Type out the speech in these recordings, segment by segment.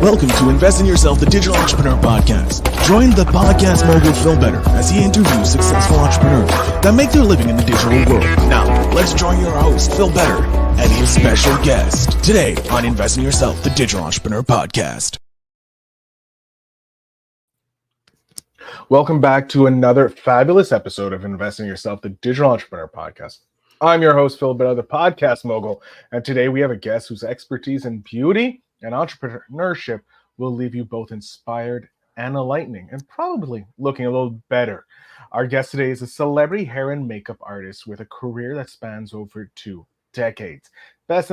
Welcome to Invest in Yourself, the Digital Entrepreneur Podcast. Join the podcast mogul Phil Better as he interviews successful entrepreneurs that make their living in the digital world. Now, let's join your host, Phil Better, and his special guest today on Invest in Yourself, the Digital Entrepreneur Podcast. Welcome back to another fabulous episode of Invest in Yourself, the Digital Entrepreneur Podcast. I'm your host, Phil Better, the podcast mogul, and today we have a guest whose expertise in beauty and entrepreneurship will leave you both inspired and enlightening, and probably looking a little better. Our guest today is a celebrity hair and makeup artist with a career that spans over 2 decades. Based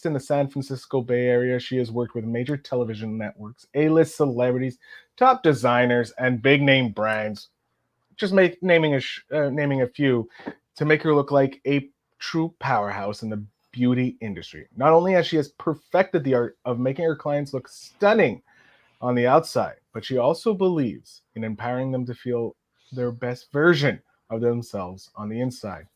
in the San Francisco Bay Area, she has worked with major television networks, A-list celebrities, top designers, and big-name brands. Just naming a few to make her look like a true powerhouse in the beauty industry. Not only has she perfected the art of making her clients look stunning on the outside, but she also believes in empowering them to feel their best version of themselves on the inside.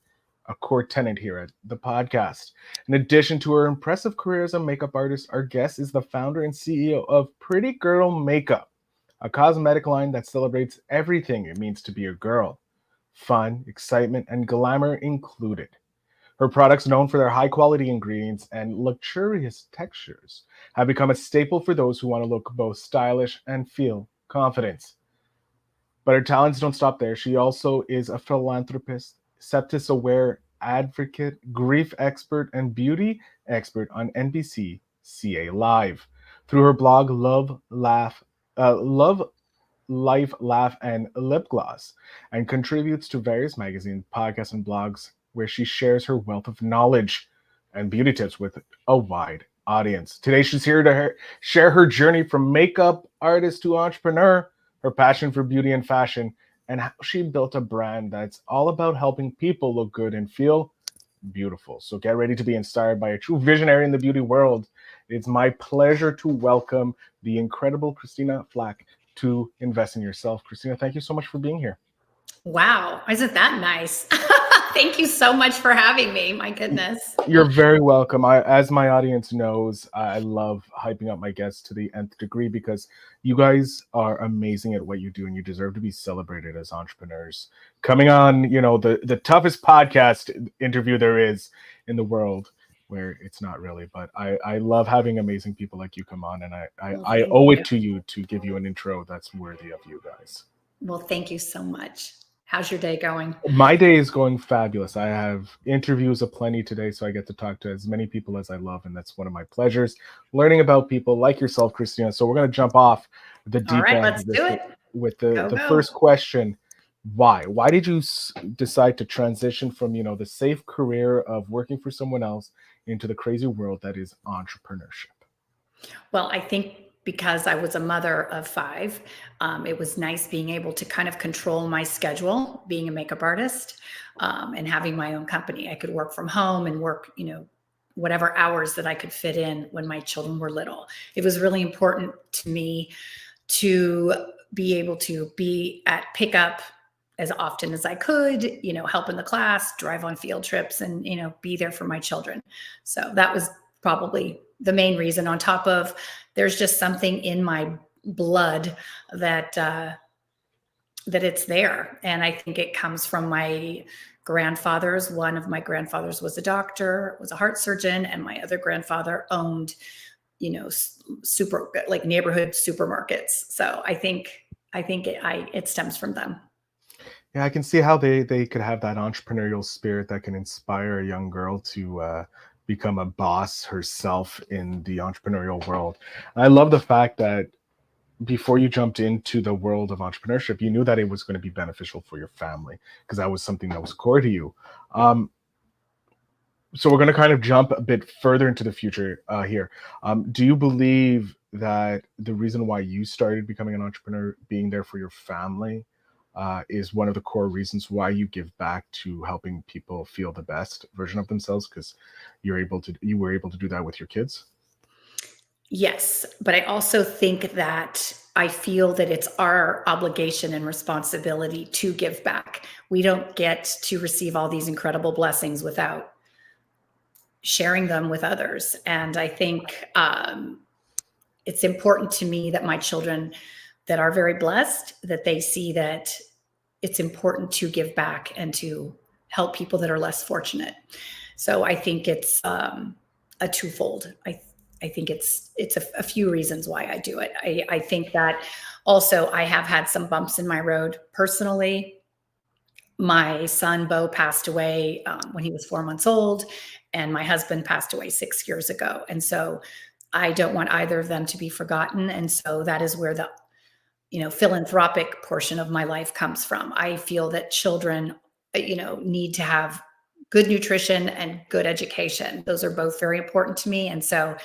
A core tenet here at the podcast. In addition to her impressive career as a makeup artist, our guest is the founder and CEO of Pretty Girl Makeup, a cosmetic line that celebrates everything it means to be a girl. Fun, excitement, and glamour included. Her products, known for their high-quality ingredients and luxurious textures, have become a staple for those who want to look both stylish and feel confidence. But her talents don't stop there. She also is a philanthropist, sepsis-aware advocate, grief expert, and beauty expert on NBC CA Live. Through her blog, Love, Life, Laugh, and Lip Gloss, and contributes to various magazines, podcasts, and blogs where she shares her wealth of knowledge and beauty tips with a wide audience. Today, she's here to share her journey from makeup artist to entrepreneur, her passion for beauty and fashion, and how she built a brand that's all about helping people look good and feel beautiful. So get ready to be inspired by a true visionary in the beauty world. It's my pleasure to welcome the incredible Christina Flach to Invest in Yourself. Christina, thank you so much for being here. Wow, isn't that nice? Thank you so much for having me. My goodness. You're very welcome. As my audience knows, I love hyping up my guests to the nth degree because you guys are amazing at what you do and you deserve to be celebrated as entrepreneurs. Coming on, the toughest podcast interview there is in the world, where it's not really, but I love having amazing people like you come on, and I owe it to you to give you an intro that's worthy of you guys. Well, thank you so much. How's your day going? My day is going fabulous. I have interviews aplenty today, so I get to talk to as many people as I love, and that's one of my pleasures, learning about people like yourself, Christina. So we're going to jump off the deep end. Let's do it. With the first question. Why did you decide to transition from the safe career of working for someone else into the crazy world that is entrepreneurship? Well, I think because I was a mother of 5, it was nice being able to kind of control my schedule, being a makeup artist, and having my own company. I could work from home and work whatever hours that I could fit in when my children were little. It was really important to me to be able to be at pickup as often as I could, help in the class, drive on field trips, and, be there for my children. So that was probably the main reason, on top of there's just something in my blood that it's there. And I think it comes from my grandfathers. One of my grandfathers was a doctor, was a heart surgeon, and my other grandfather owned, super like neighborhood supermarkets. So I think it stems from them. Yeah, I can see how they could have that entrepreneurial spirit that can inspire a young girl to become a boss herself in the entrepreneurial world. And I love the fact that before you jumped into the world of entrepreneurship, you knew that it was going to be beneficial for your family because that was something that was core to you. So we're going to kind of jump a bit further into the future here. Do you believe that the reason why you started becoming an entrepreneur, being there for your family, is one of the core reasons why you give back to helping people feel the best version of themselves, because you were able to do that with your kids? Yes, but I also think that I feel that it's our obligation and responsibility to give back. We don't get to receive all these incredible blessings without sharing them with others. And I think it's important to me that my children that are very blessed, that they see that it's important to give back and to help people that are less fortunate. So I think it's a twofold. I think it's a few reasons why I do it. I think that also I have had some bumps in my road personally. My son, Bo, passed away when he was 4 months old, and my husband passed away 6 years ago. And so I don't want either of them to be forgotten. And so that is where the, philanthropic portion of my life comes from. I feel that children, need to have good nutrition and good education. Those are both very important to me. And so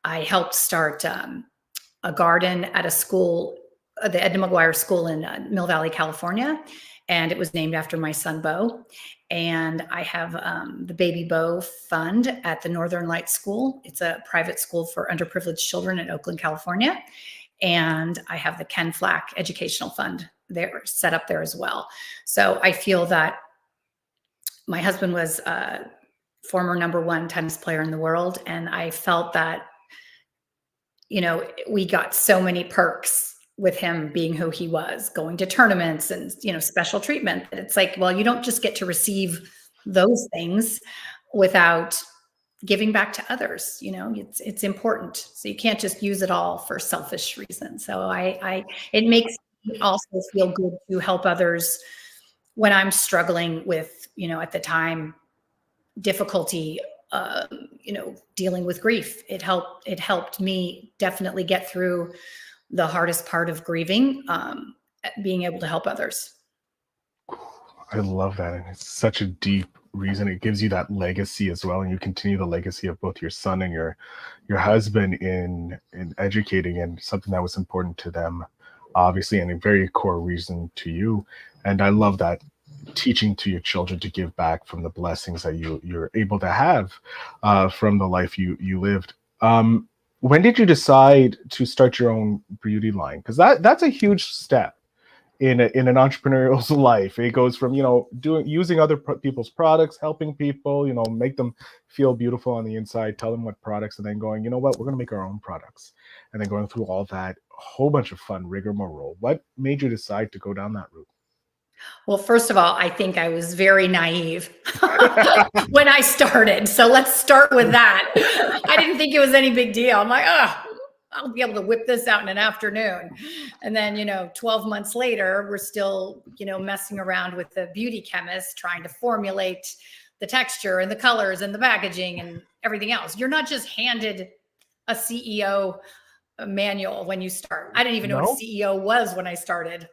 I helped start a garden at a school, the Edna McGuire School in Mill Valley, California. And it was named after my son, Bo. And I have the Baby Bo Fund at the Northern Lights School. It's a private school for underprivileged children in Oakland, California. And I have the Ken Flach Educational Fund there set up there as well. So I feel that my husband was a former #1 tennis player in the world. And I felt that, we got so many perks with him being who he was, going to tournaments and, special treatment. And it's like, well, you don't just get to receive those things without giving back to others. It's important. So you can't just use it all for selfish reasons. So it makes me also feel good to help others when I'm struggling with, at the time, difficulty, dealing with grief. It helped me definitely get through the hardest part of grieving, being able to help others. I love that. And it's such a deep reason. It gives you that legacy as well. And you continue the legacy of both your son and your husband in educating, and something that was important to them, obviously, and a very core reason to you. And I love that, teaching to your children to give back from the blessings that you're able to have from the life you lived. When did you decide to start your own beauty line? Because that's a huge step in an entrepreneurial's life. It goes from using other people's products, helping people, make them feel beautiful on the inside, tell them what products, and then going, you know what, we're going to make our own products, and then going through all that whole bunch of fun rigmarole. What made you decide to go down that route? Well, first of all, I think I was very naive when I started. So let's start with that. I didn't think it was any big deal. I'm like, I'll be able to whip this out in an afternoon. And then, 12 months later, we're still, messing around with the beauty chemist, trying to formulate the texture and the colors and the packaging and everything else. You're not just handed a CEO manual when you start. I didn't even know what a CEO was when I started.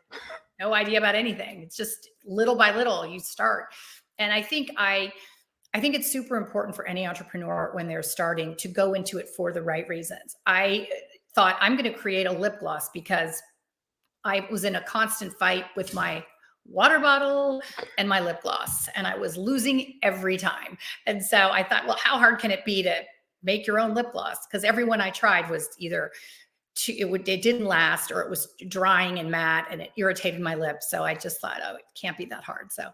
No idea about anything. It's just little by little you start. And I think it's super important for any entrepreneur when they're starting to go into it for the right reasons. I thought, I'm going to create a lip gloss because I was in a constant fight with my water bottle and my lip gloss, and I was losing every time. And so I thought, well, how hard can it be to make your own lip gloss? Because every one I tried was either it didn't last, or it was drying and matte, and it irritated my lips. So I just thought, it can't be that hard. So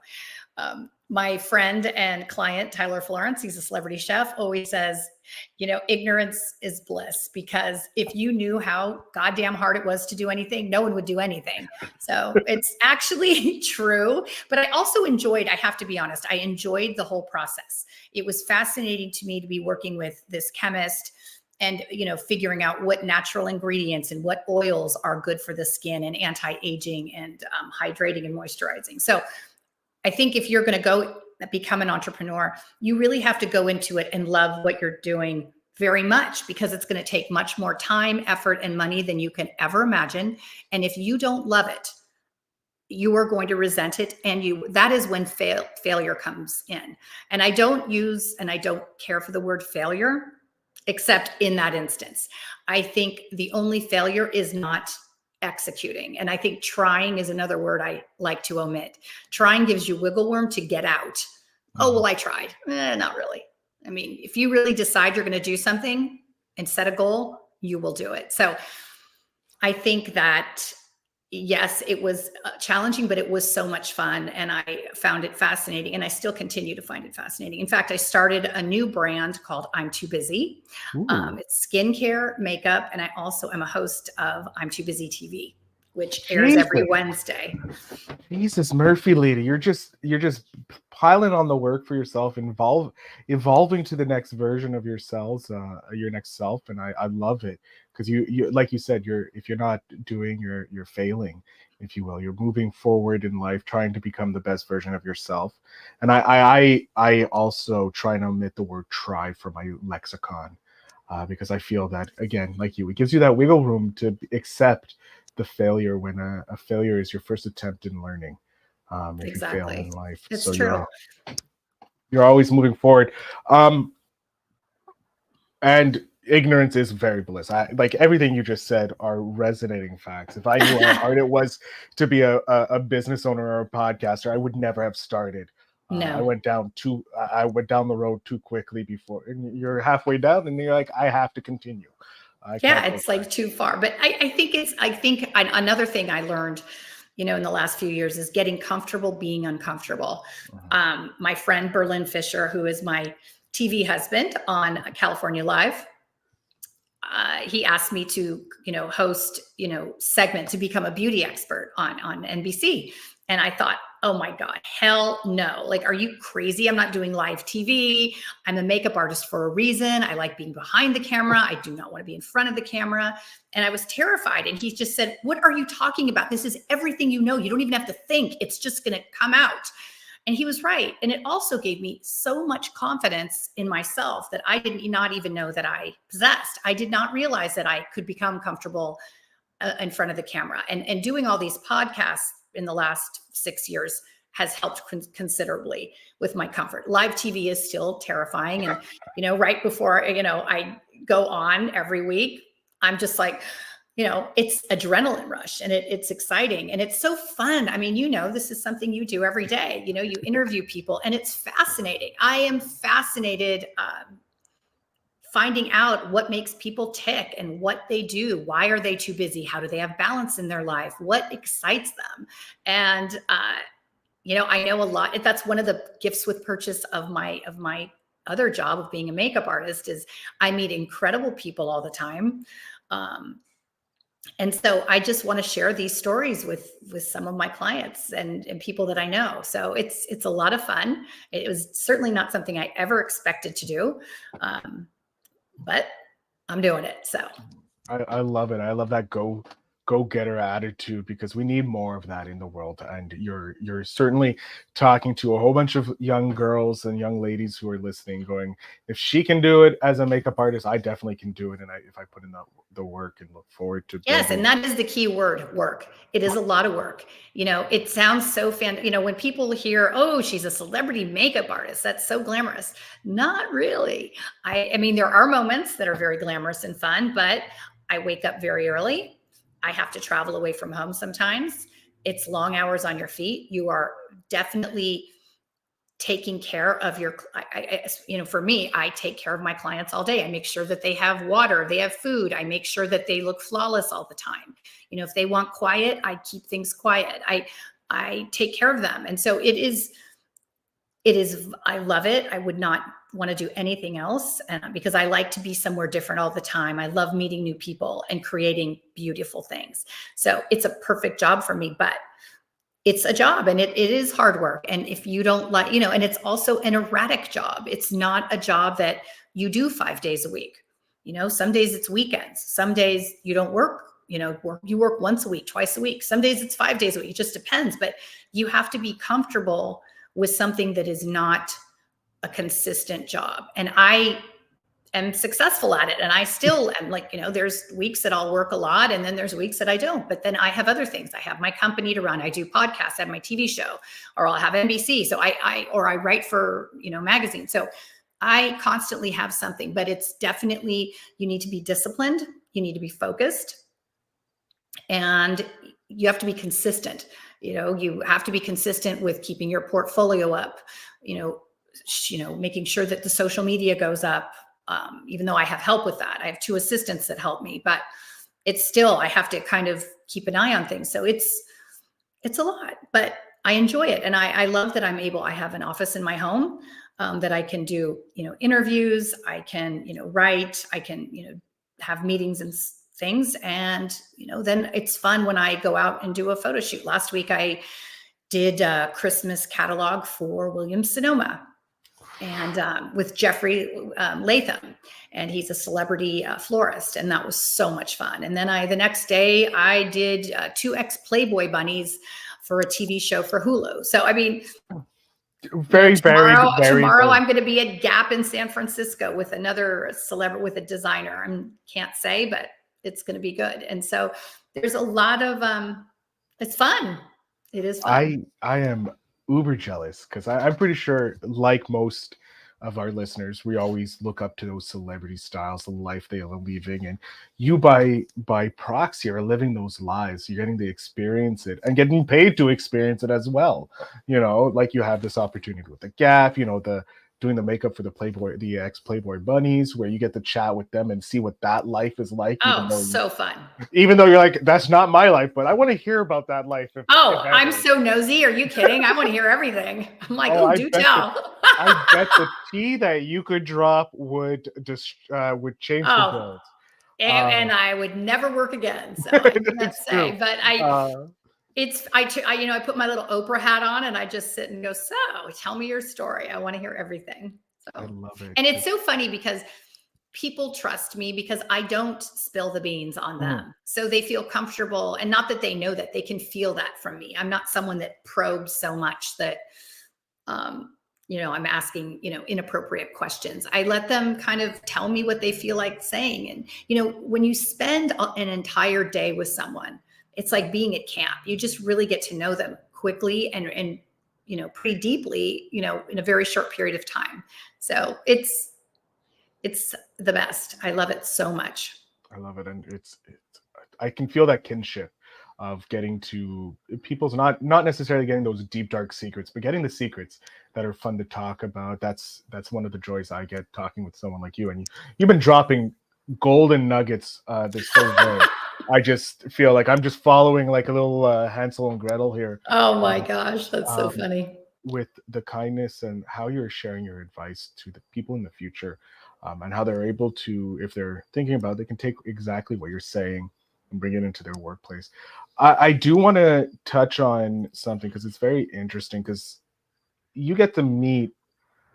my friend and client, Tyler Florence, he's a celebrity chef, always says, ignorance is bliss, because if you knew how goddamn hard it was to do anything, no one would do anything. So it's actually true. But I also I have to be honest, I enjoyed the whole process. It was fascinating to me to be working with this chemist and, figuring out what natural ingredients and what oils are good for the skin and anti-aging and hydrating and moisturizing. So I think if you're going to become an entrepreneur, you really have to go into it and love what you're doing very much, because it's going to take much more time, effort, and money than you can ever imagine. And if you don't love it, you are going to resent it. And that is when failure comes in. And I don't care for the word failure, except in that instance. I think the only failure is not executing. And I think trying is another word I like to omit. Trying gives you wiggle room to get out. Oh, well, I tried. Not really. I mean, if you really decide you're going to do something and set a goal, you will do it. So I think that yes, it was challenging, but it was so much fun. And I found it fascinating, and I still continue to find it fascinating. In fact, I started a new brand called I'm Too Busy. It's skincare, makeup, and I also am a host of I'm Too Busy TV, which airs every Wednesday. Jesus, Murphy lady, you're just piling on the work for yourself, evolving to the next version of yourselves, your next self, and I love it, because you like you said, if you're not doing, you're failing, if you will. You're moving forward in life, trying to become the best version of yourself. And I also try and omit the word try from my lexicon, because I feel that, again, like you, it gives you that wiggle room to accept the failure when a failure is your first attempt in learning. If you fail in life, it's so true. You're always moving forward. And ignorance is very bliss. Like everything you just said are resonating facts. If I knew how hard it was to be a business owner or a podcaster, I would never have started. No. I went down the road too quickly before, and you're halfway down, and you're like, I have to continue. It's like too far. But I think another thing I learned, in the last few years, is getting comfortable being uncomfortable. My friend Berlin Fisher, who is my TV husband on California Live, he asked me to, host, segment to become a beauty expert on NBC. And I thought, oh my God, hell no. Like, are you crazy? I'm not doing live TV. I'm a makeup artist for a reason. I like being behind the camera. I do not want to be in front of the camera. And I was terrified. And he just said, what are you talking about? This is everything you know. You don't even have to think. It's just going to come out. And he was right. And it also gave me so much confidence in myself that I did not even know that I possessed. I did not realize that I could become comfortable in front of the camera. And doing all these podcasts in the last 6 years has helped considerably with my comfort. Live TV is still terrifying. And, right before, I go on every week, I'm just like, it's adrenaline rush, and it's exciting, and it's so fun. I mean, this is something you do every day. You interview people, and it's fascinating. I am fascinated finding out what makes people tick and what they do. Why are they too busy? How do they have balance in their life? What excites them? And, I know a lot. That's one of the gifts with purchase of my other job of being a makeup artist, is I meet incredible people all the time. And so I just want to share these stories with some of my clients and people that I know. So it's a lot of fun. It was certainly not something I ever expected to do. But I'm doing it. So I love it. I love that go-getter attitude, because we need more of that in the world. And you're certainly talking to a whole bunch of young girls and young ladies who are listening, going, if she can do it as a makeup artist, I definitely can do it. And if I put in the work and look forward to yes, and that is the key word, work. It is a lot of work. It sounds so when people hear, oh, she's a celebrity makeup artist, that's so glamorous. Not really. I mean, there are moments that are very glamorous and fun, but I wake up very early. I have to travel away from home sometimes. It's long hours on your feet. You are definitely taking care of for me, I take care of my clients all day. I make sure that they have water, they have food. I make sure that they look flawless all the time. If they want quiet, I keep things quiet. I take care of them. And so it is, I love it. I would not want to do anything else, and because I like to be somewhere different all the time. I love meeting new people and creating beautiful things. So it's a perfect job for me, but it's a job, and it is hard work. And if you don't like, and it's also an erratic job. It's not a job that you do 5 days a week. Some days it's weekends. Some days you don't work, you work once a week, twice a week. Some days it's 5 days a week. It just depends, but you have to be comfortable with something that is not a consistent job. And I am successful at it. And I still am there's weeks that I'll work a lot, and then there's weeks that I don't. But then I have other things. I have my company to run. I do podcasts. I have my TV show, or I'll have NBC. So I write for, magazines. So I constantly have something, but it's definitely, you need to be disciplined. You need to be focused, and you have to be consistent. You have to be consistent with keeping your portfolio up, making sure that the social media goes up. Even though I have help with that, I have 2 assistants that help me, but it's still, I have to kind of keep an eye on things. So it's a lot, but I enjoy it. And I love that I have an office in my home, that I can do, interviews, I can, write, I can, have meetings and things. And, then it's fun when I go out and do a photo shoot. Last week, I did a Christmas catalog for Williams-Sonoma, and with Jeffrey Latham, and he's a celebrity florist, and that was so much fun. And then the next day I did 2 Playboy bunnies for a TV show for Hulu. So I mean, very tomorrow I'm going to be at Gap in San Francisco with another celebrity, with a designer. I can't say, but it's going to be good. And so there's a lot of it's fun. It is fun. I am uber jealous because I'm pretty sure, like most of our listeners, we always look up to those celebrity styles, the life they are living, and you by proxy are living those lives. You're getting to experience it and getting paid to experience it as well. Like you have this opportunity with the Gap, doing the makeup for the ex-Playboy bunnies, where you get to chat with them and see what that life is like. So fun. Even though you're like, that's not my life, but I want to hear about that life. I'm so nosy. Are you kidding? I want to hear everything. I'm like, do tell. I bet the tea that you could drop would change the world. And I would never work again. So I can't say, but I put my little Oprah hat on and I just sit and go, so tell me your story. I want to hear everything. So I love it. And it's so funny because people trust me because I don't spill the beans on them. So they feel comfortable, and not that they know that, they can feel that from me. I'm not someone that probes so much that, I'm asking, inappropriate questions. I let them kind of tell me what they feel like saying. And, when you spend an entire day with someone, it's like being at camp. You just really get to know them quickly and pretty deeply, in a very short period of time. So it's the best. I love it so much. I love it. And I can feel that kinship of getting to people's, not necessarily getting those deep, dark secrets, but getting the secrets that are fun to talk about. That's one of the joys I get talking with someone like you. And you've been dropping golden nuggets this whole day. I just feel like I'm just following like a little Hansel and Gretel here. Oh my gosh, that's so funny. With the kindness and how you're sharing your advice to the people in the future, and how they're able to, if they're thinking about it, they can take exactly what you're saying and bring it into their workplace. I do want to touch on something because it's very interesting, because you get to meet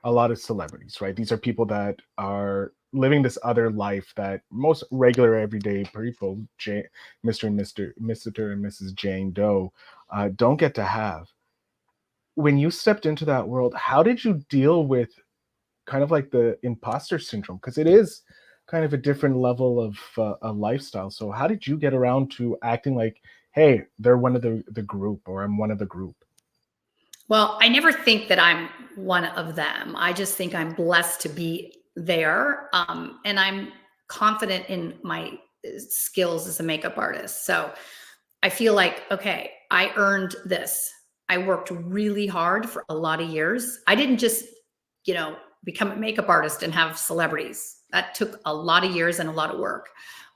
a lot of celebrities, right? These are people that are living this other life that most regular everyday people, Mr. and Mrs. Jane Doe, don't get to have. When you stepped into that world, how did you deal with kind of like the imposter syndrome? Because it is kind of a different level of a lifestyle. So how did you get around to acting like, hey, they're one of the group, or I'm one of the group? Well, I never think that I'm one of them. I just think I'm blessed to be there. And I'm confident in my skills as a makeup artist. So I feel like, okay, I earned this. I worked really hard for a lot of years. I didn't just, become a makeup artist and have celebrities. That took a lot of years and a lot of work.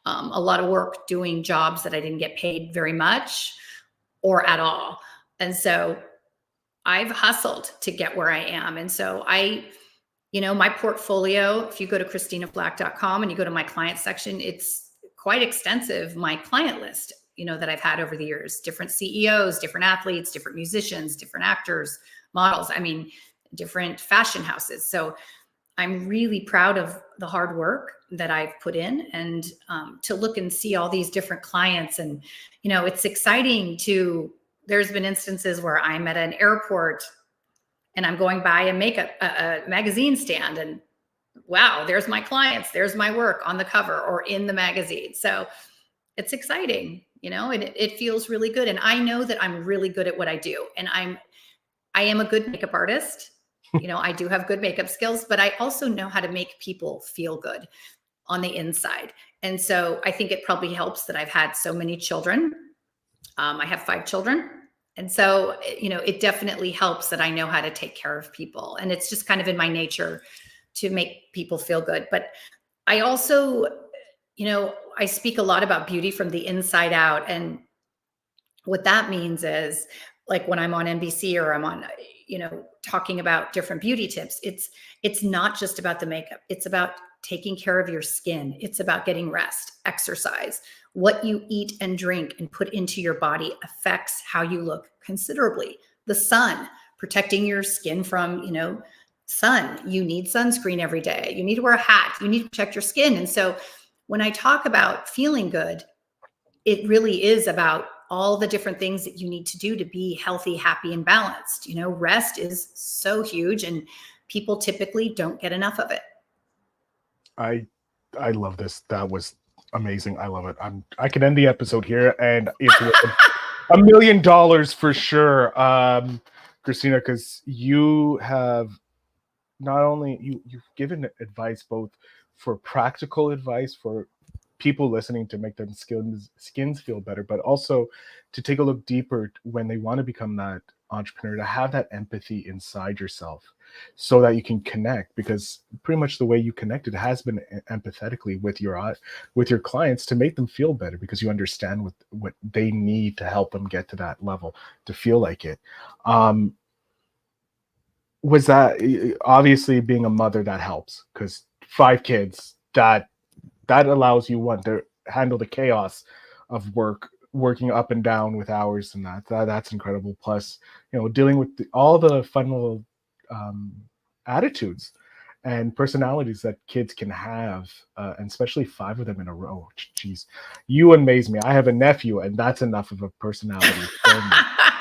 A lot of work doing jobs that I didn't get paid very much or at all. And so I've hustled to get where I am. And so my portfolio, if you go to ChristinaFlach.com and you go to my client section, it's quite extensive. My client list, that I've had over the years, different CEOs, different athletes, different musicians, different actors, models, different fashion houses. So I'm really proud of the hard work that I've put in, and to look and see all these different clients. And, it's exciting there's been instances where I'm at an airport and I'm going by a magazine stand, and wow, there's my clients, there's my work on the cover or in the magazine. So it's exciting, and it feels really good. And I know that I'm really good at what I do. And I am a good makeup artist. I do have good makeup skills, but I also know how to make people feel good on the inside. And so I think it probably helps that I've had so many children. I have 5 children. And so, it definitely helps that I know how to take care of people. And it's just kind of in my nature to make people feel good. But I also, I speak a lot about beauty from the inside out. And what that means is, like when I'm on NBC or I'm on, talking about different beauty tips, it's not just about the makeup. It's about taking care of your skin. It's about getting rest, exercise. What you eat and drink and put into your body affects how you look considerably. The sun, protecting your skin from, sun. You need sunscreen every day. You need to wear a hat. You need to protect your skin. And so when I talk about feeling good, it really is about all the different things that you need to do to be healthy, happy, and balanced. Rest is so huge, and people typically don't get enough of it. I love this. That was amazing. I love it. I can end the episode here, and it's worth $1 million for sure, Christina, because you have not only you've given advice, both for practical advice for people listening to make their skins feel better, but also to take a look deeper when they want to become that entrepreneur, to have that empathy inside yourself so that you can connect, because pretty much the way you connected has been empathetically with your clients to make them feel better, because you understand what they need to help them get to that level to feel like it. Was that obviously, being a mother, that helps, because 5 kids, that allows you to handle the chaos of working up and down with hours, and that's incredible. Plus, dealing with all the fun little attitudes and personalities that kids can have, and especially 5 of them in a row. Jeez, you amaze me. I have a nephew, and that's enough of a personality for me.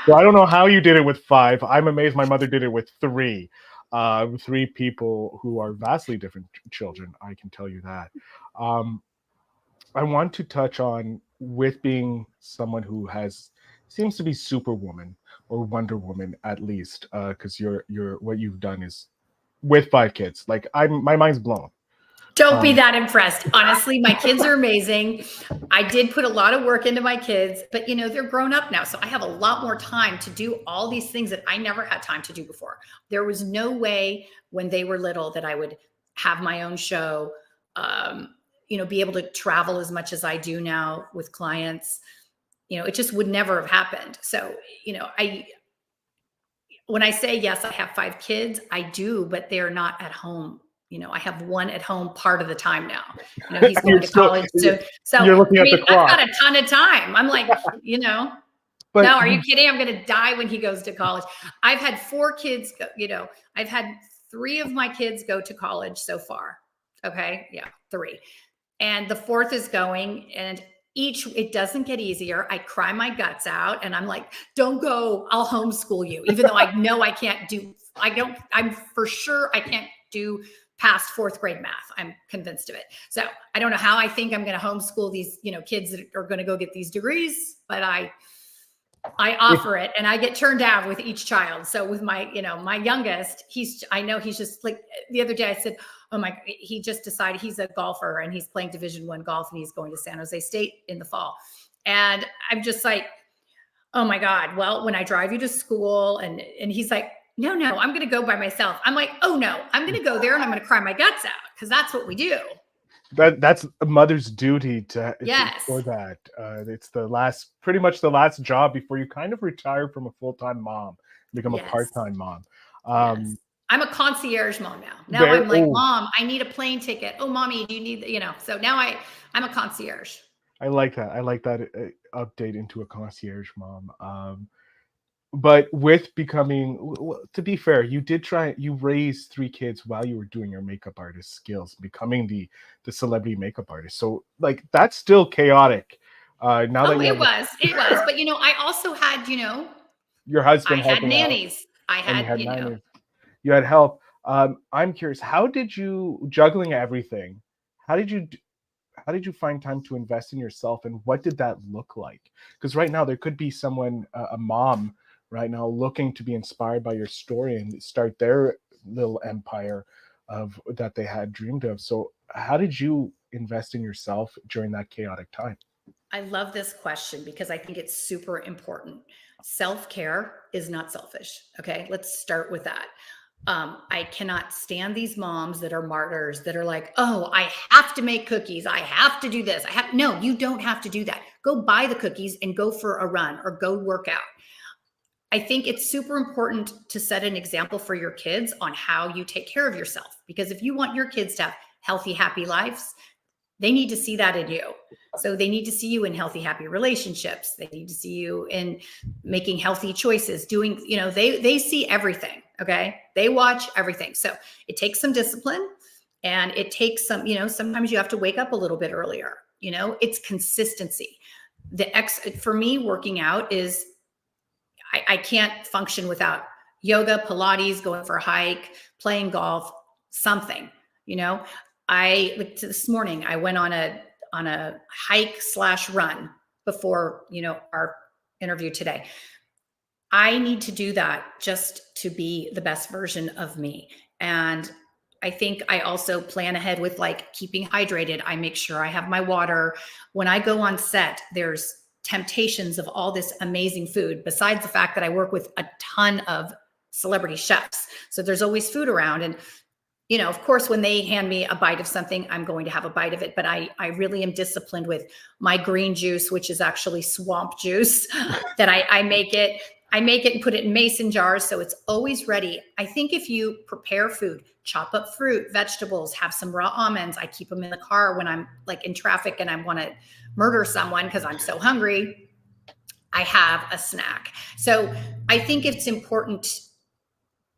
So I don't know how you did it with 5. I'm amazed my mother did it with 3. 3 people who are vastly different children, I can tell you that. I want to touch on, with being someone who seems to be Superwoman or Wonder Woman, at least, because you're what you've done is with 5 kids. Like, my mind's blown. Don't be that impressed. Honestly, my kids are amazing. I did put a lot of work into my kids, but they're grown up now. So I have a lot more time to do all these things that I never had time to do before. There was no way when they were little that I would have my own show, be able to travel as much as I do now with clients. It just would never have happened. So, when I say, yes, I have 5 kids, I do, but they're not at home. I have one at home part of the time now. He's going to college. So you're looking at the clock. I've got a ton of time. I'm like, But, no, are you kidding? I'm going to die when he goes to college. I've had 4 kids, I've had 3 of my kids go to college so far. Okay. Yeah. 3. And the 4th is going, and it doesn't get easier. I cry my guts out, and I'm like, don't go, I'll homeschool you. Even though I know I'm for sure I can't do past 4th grade math. I'm convinced of it. So I don't know how I think I'm going to homeschool these, kids that are going to go get these degrees, but I offer it, and I get turned down with each child. So with my, my youngest, I know he's just like, the other day I said, oh my, he just decided he's a golfer and he's playing Division I golf, and he's going to San Jose State in the fall. And I'm just like, oh my God, well, when I drive you to school, and he's like, no, I'm going to go by myself. I'm like, oh no, I'm going to go there and I'm going to cry my guts out, because that's what we do. That's a mother's duty yes. for that. It's pretty much the last job before you kind of retire from a full-time mom, become a part-time mom. Yes. I'm a concierge mom now. Now I'm like, Mom, I need a plane ticket. Oh, Mommy, do you need, so now I'm a concierge. I like that. I like that update into a concierge mom. But with becoming, to be fair, you raised 3 kids while you were doing your makeup artist skills, becoming the celebrity makeup artist. So like, that's still chaotic. It was, but I also had, your husband. I had nannies. Nannies. You had help. I'm curious, how did you, juggling everything, how did you find time to invest in yourself, and what did that look like? Because right now there could be someone, a mom right now, looking to be inspired by your story and start their little empire that they had dreamed of. So how did you invest in yourself during that chaotic time? I love this question, because I think it's super important. Self-care is not selfish. Okay. Let's start with that. I cannot stand these moms that are martyrs that are like, oh, I have to make cookies. I have to do this. No, you don't have to do that. Go buy the cookies and go for a run or go work out. I think it's super important to set an example for your kids on how you take care of yourself, because if you want your kids to have healthy, happy lives, they need to see that in you. So they need to see you in healthy, happy relationships. They need to see you in making healthy choices, doing, they see everything. Okay. They watch everything. So it takes some discipline, and it takes some, sometimes you have to wake up a little bit earlier. It's consistency. For me, working out is, I can't function without yoga, Pilates, going for a hike, playing golf, something. This morning I went on a hike / run before, our interview today. I need to do that just to be the best version of me. And I think I also plan ahead with like keeping hydrated. I make sure I have my water. When I go on set, there's temptations of all this amazing food, besides the fact that I work with a ton of celebrity chefs. So there's always food around. And, of course, when they hand me a bite of something, I'm going to have a bite of it. But I really am disciplined with my green juice, which is actually swamp juice that I make it. I make it and put it in mason jars, so it's always ready. I think if you prepare food, chop up fruit, vegetables, have some raw almonds. I keep them in the car when I'm like in traffic and I want to murder someone because I'm so hungry. I have a snack. So I think it's important,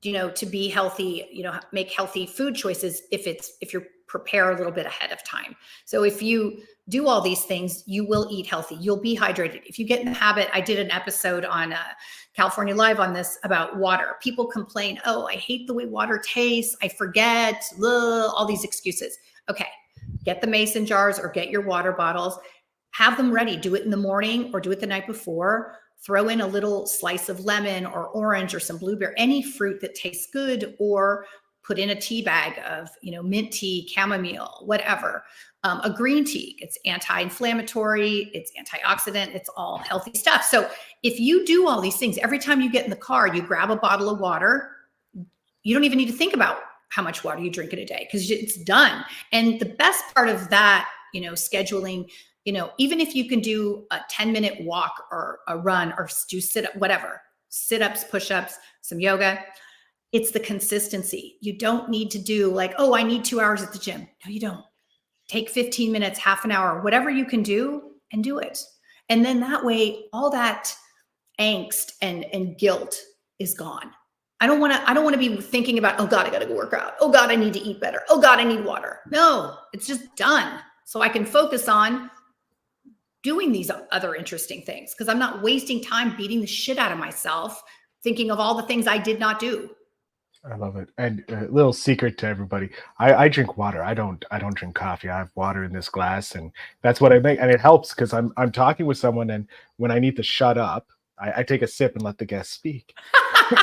to be healthy, make healthy food choices if you prepare a little bit ahead of time. So if you do all these things, you will eat healthy. You'll be hydrated. If you get in the habit, I did an episode on California Live on this about water. People complain, oh, I hate the way water tastes. I forget, all these excuses. Okay, get the mason jars or get your water bottles. Have them ready. Do it in the morning or do it the night before. Throw in a little slice of lemon or orange or some blueberry, any fruit that tastes good, or put in a tea bag of, mint tea, chamomile, whatever. A green tea, it's anti-inflammatory, it's antioxidant, it's all healthy stuff. So if you do all these things, every time you get in the car, you grab a bottle of water, you don't even need to think about how much water you drink in a day because it's done. And the best part of that, scheduling, even if you can do a 10-minute walk or a run or do sit-ups, push-ups, some yoga, it's the consistency. You don't need to do like, oh, I need 2 hours at the gym. No, you don't. Take 15 minutes, half an hour, whatever you can do, and do it. And then that way, all that angst and guilt is gone. I don't want to be thinking about, oh God, I got to go work out. Oh God, I need to eat better. Oh God, I need water. No, it's just done. So I can focus on doing these other interesting things because I'm not wasting time beating the shit out of myself, thinking of all the things I did not do. I love it. And a little secret to everybody: I drink water. I don't drink coffee. I have water in this glass, and that's what I make. And it helps because I'm talking with someone, and when I need to shut up, I take a sip and let the guest speak,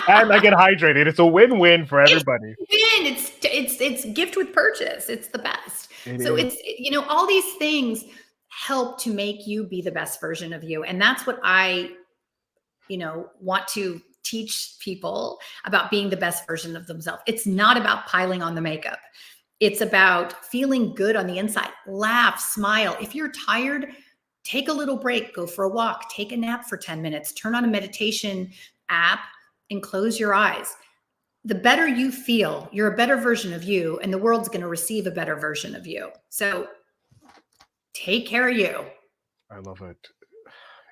and I get hydrated. It's a win-win for everybody. It's gift with purchase. It's the best. It's all these things help to make you be the best version of you, and that's what I want to teach people about being the best version of themselves. It's not about piling on the makeup. It's about feeling good on the inside. Laugh, smile. If you're tired, take a little break, go for a walk, take a nap for 10 minutes, turn on a meditation app and close your eyes. The better you feel, you're a better version of you, and the world's going to receive a better version of you. So take care of you. I love it.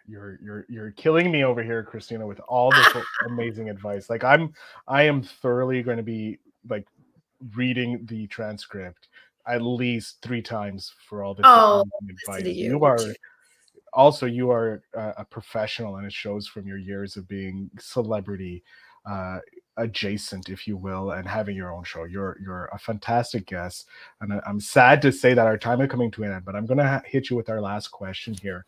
You're killing me over here, Christina, with all this amazing advice. Like I am thoroughly going to be like reading the transcript at least 3 times for all this advice. You are a professional, and it shows from your years of being celebrity adjacent, if you will, and having your own show. You're a fantastic guest, and I'm sad to say that our time is coming to an end, but I'm gonna hit you with our last question here.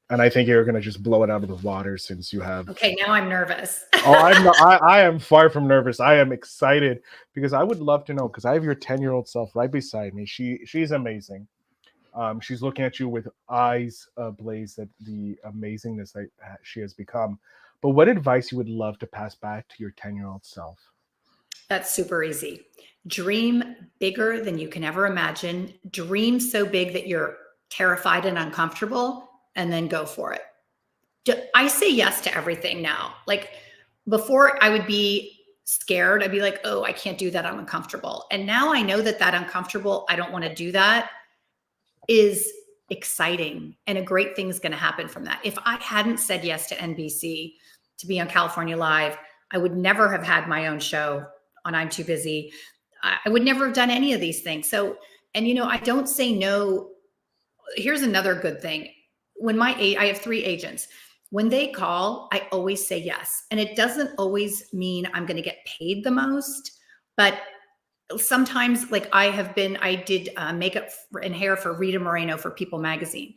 And I think you're going to just blow it out of the water since you have. Okay, now I'm nervous. I'm not, I am far from nervous. I am excited because I would love to know, because I have your 10-year-old self right beside me. She's amazing. She's looking at you with eyes ablaze at the amazingness that she has become. But what advice you would love to pass back to your 10-year-old self? That's super easy. Dream bigger than you can ever imagine. Dream so big that you're terrified and uncomfortable, and then go for it. I say yes to everything now. Like before, I would be scared. I'd be like, oh, I can't do that. I'm uncomfortable. And now I know that uncomfortable, I don't want to do that, is exciting. And a great thing is going to happen from that. If I hadn't said yes to NBC to be on California Live, I would never have had my own show on I'm Too Busy. I would never have done any of these things. So, and I don't say no. Here's another good thing. When I have 3 agents. When they call, I always say yes. And it doesn't always mean I'm going to get paid the most, but sometimes like I did makeup and hair for Rita Moreno for People magazine.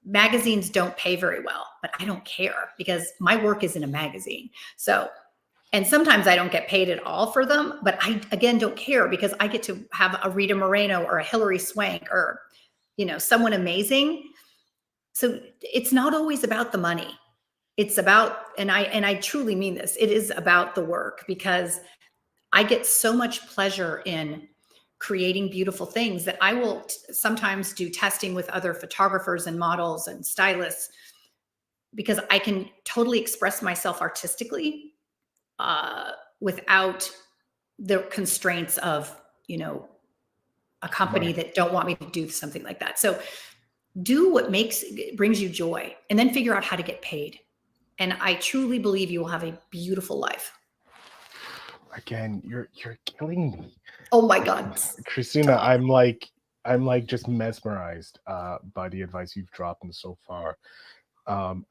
Magazines don't pay very well, but I don't care because my work is in a magazine. So, and sometimes I don't get paid at all for them, but I, again, don't care because I get to have a Rita Moreno or a Hilary Swank or, someone amazing. So it's not always about the money. It's about, and I truly mean this, it is about the work because I get so much pleasure in creating beautiful things that I will sometimes do testing with other photographers and models and stylists because I can totally express myself artistically without the constraints of, a company Right. that don't want me to do something like that. So do what brings you joy and then figure out how to get paid. And I truly believe you will have a beautiful life. Again, you're killing me. Oh my God. Christina, Stop. I'm like just mesmerized by the advice you've dropped so far.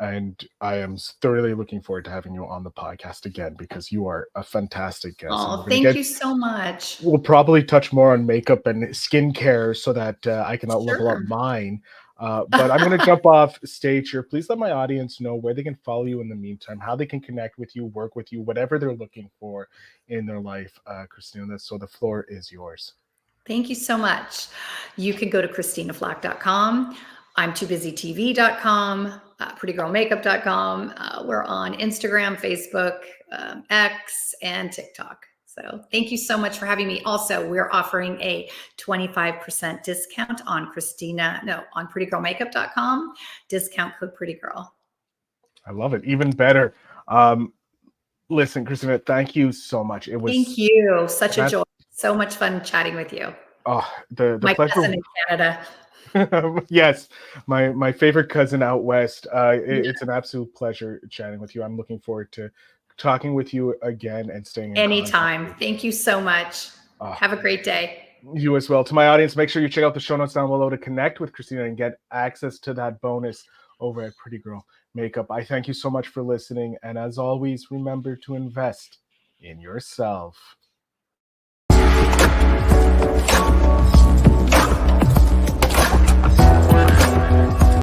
And I am thoroughly looking forward to having you on the podcast again because you are a fantastic guest. Oh, thank you so much. We'll probably touch more on makeup and skincare so that I can level up Sure. mine. But I'm going to jump off stage here. Please let my audience know where they can follow you in the meantime, how they can connect with you, work with you, whatever they're looking for in their life, Christina. So the floor is yours. Thank you so much. You can go to ChristinaFlach.com. I'm too busy TV.com, prettygirlmakeup.com. We're on Instagram, Facebook, X, and TikTok. So thank you so much for having me. Also, we're offering a 25% discount on prettygirlmakeup.com. Discount code prettygirl. I love it. Even better. Listen, Christina, thank you so much. It was Thank you. Such a joy. So much fun chatting with you. Oh, the My pleasure. cousin in Canada. Yes, my favorite cousin out west. It's an absolute pleasure chatting with you. I'm looking forward to talking with you again and staying in Anytime. contact. Thank you so much. Have a great day. You as well. To my audience, make sure you check out the show notes down below to connect with Christina and get access to that bonus over at Pretty Girl Makeup. I thank you so much for listening. And as always, remember to invest in yourself.